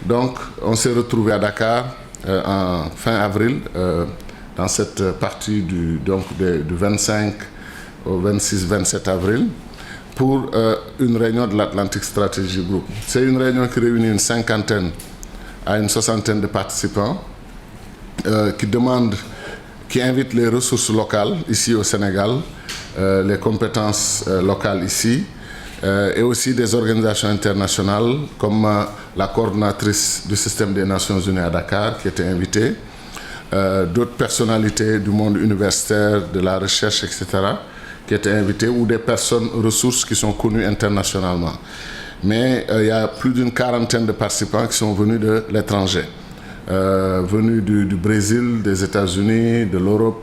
Donc, on s'est retrouvé à Dakar en fin avril, dans cette partie du 25 au 26-27 avril, pour une réunion de l'Atlantic Strategy Group. C'est une réunion qui réunit une cinquantaine à une soixantaine de participants qui invite les ressources locales ici au Sénégal, les compétences locales ici, et aussi des organisations internationales comme la coordonnatrice du système des Nations Unies à Dakar qui était invitée, d'autres personnalités du monde universitaire, de la recherche, etc., qui étaient invitées, ou des personnes ressources qui sont connues internationalement. Mais il y a plus d'une quarantaine de participants qui sont venus de l'étranger, venus du Brésil, des États-Unis, de l'Europe,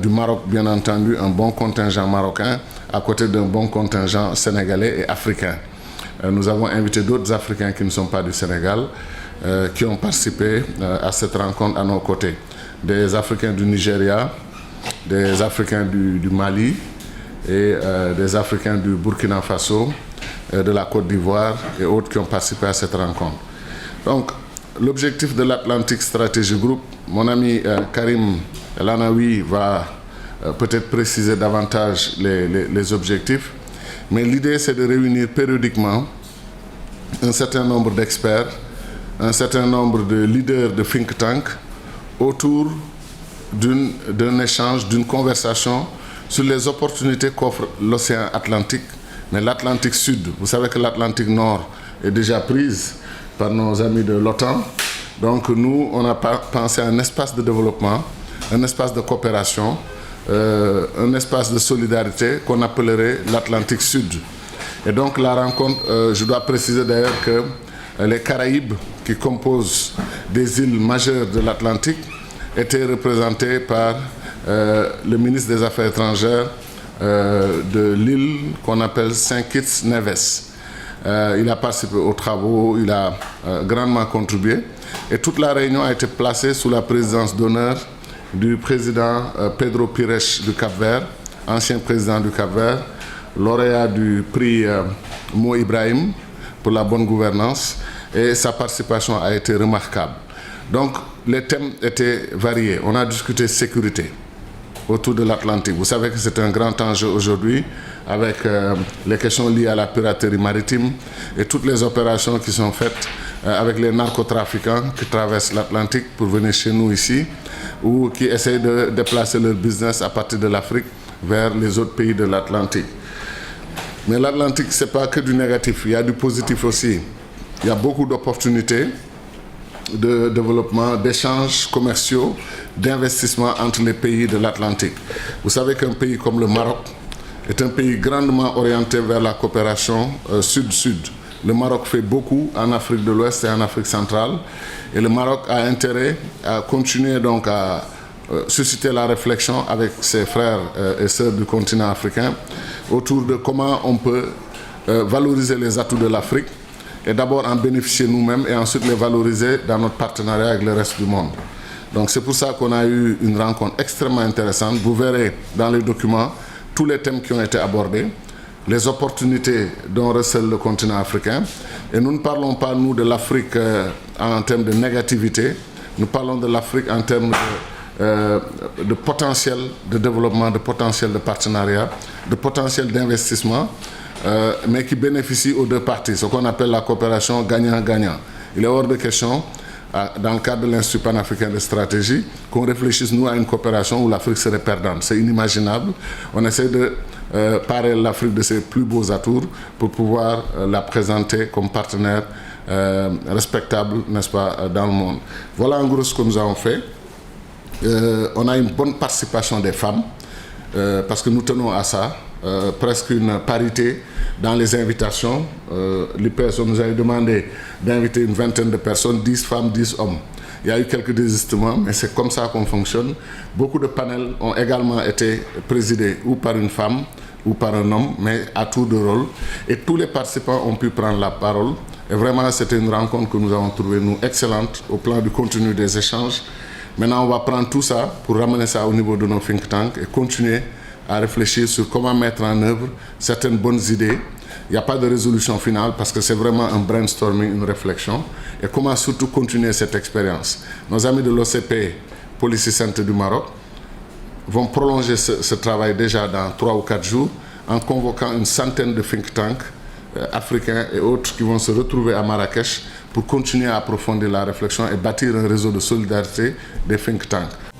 du Maroc, bien entendu, un bon contingent marocain, à côté d'un bon contingent sénégalais et africain. Nous avons invité d'autres Africains qui ne sont pas du Sénégal, qui ont participé à cette rencontre à nos côtés. Des Africains du Nigeria, des Africains du Mali et des Africains du Burkina Faso, de la Côte d'Ivoire et autres qui ont participé à cette rencontre. Donc, l'objectif de l'Atlantic Strategy Group, mon ami Karim Lanaoui va peut-être préciser davantage les objectifs, mais l'idée c'est de réunir périodiquement un certain nombre d'experts, un certain nombre de leaders de think tank autour d'un échange, d'une conversation sur les opportunités qu'offre l'océan Atlantique, mais l'Atlantique Sud. Vous savez que l'Atlantique Nord est déjà prise par nos amis de l'OTAN. Donc nous, on a pensé à un espace de développement, un espace de coopération, un espace de solidarité qu'on appellerait l'Atlantique Sud. Et donc la rencontre, je dois préciser d'ailleurs que les Caraïbes, qui composent des îles majeures de l'Atlantique, étaient représentés par le ministre des Affaires étrangères de l'île qu'on appelle Saint-Kitts-Nevis. Il a participé aux travaux, il a grandement contribué. Et toute la réunion a été placée sous la présidence d'honneur du président Pedro Pires du Cap-Vert, ancien président du Cap-Vert, lauréat du prix Mo Ibrahim pour la bonne gouvernance, et sa participation a été remarquable. Donc les thèmes étaient variés. On a discuté sécurité autour de l'Atlantique. Vous savez que c'est un grand enjeu aujourd'hui avec les questions liées à la piraterie maritime et toutes les opérations qui sont faites avec les narcotrafiquants qui traversent l'Atlantique pour venir chez nous ici ou qui essayent de déplacer leur business à partir de l'Afrique vers les autres pays de l'Atlantique. Mais l'Atlantique, ce n'est pas que du négatif, il y a du positif aussi. Il y a beaucoup d'opportunités de développement, d'échanges commerciaux, d'investissements entre les pays de l'Atlantique. Vous savez qu'un pays comme le Maroc est un pays grandement orienté vers la coopération sud-sud. Le Maroc fait beaucoup en Afrique de l'Ouest et en Afrique centrale. Et le Maroc a intérêt à continuer donc à susciter la réflexion avec ses frères et sœurs du continent africain autour de comment on peut valoriser les atouts de l'Afrique et d'abord en bénéficier nous-mêmes et ensuite les valoriser dans notre partenariat avec le reste du monde. Donc c'est pour ça qu'on a eu une rencontre extrêmement intéressante. Vous verrez dans les documents tous les thèmes qui ont été abordés, les opportunités dont recèle le continent africain. Et nous ne parlons pas, nous, de l'Afrique en termes de négativité, nous parlons de l'Afrique en termes de potentiel de développement, de potentiel de partenariat, de potentiel d'investissement, mais qui bénéficie aux deux parties, ce qu'on appelle la coopération gagnant-gagnant. Il est hors de question, dans le cadre de l'Institut panafricain de stratégie, qu'on réfléchisse, nous, à une coopération où l'Afrique serait perdante. C'est inimaginable. On essaie de parer l'Afrique de ses plus beaux atours pour pouvoir la présenter comme partenaire respectable, n'est-ce pas, dans le monde. Voilà en gros ce que nous avons fait. On a une bonne participation des femmes, parce que nous tenons à ça. Presque une parité dans les invitations. L'IPSO nous avait demandé d'inviter une vingtaine de personnes, 10 femmes, 10 hommes. Il y a eu quelques désistements, mais c'est comme ça qu'on fonctionne. Beaucoup de panels ont également été présidés ou par une femme ou par un homme, mais à tour de rôle. Et tous les participants ont pu prendre la parole. Et vraiment, c'était une rencontre que nous avons trouvée, nous, excellente au plan du contenu des échanges. Maintenant, on va prendre tout ça pour ramener ça au niveau de nos think tanks et continuer à réfléchir sur comment mettre en œuvre certaines bonnes idées Il n'y a pas de résolution finale parce que c'est vraiment un brainstorming, une réflexion. Et comment surtout continuer cette expérience. Nos amis de l'OCP, Policy Center du Maroc, vont prolonger ce travail déjà dans 3 ou 4 jours en convoquant une centaine de think tanks africains et autres qui vont se retrouver à Marrakech pour continuer à approfondir la réflexion et bâtir un réseau de solidarité des think tanks.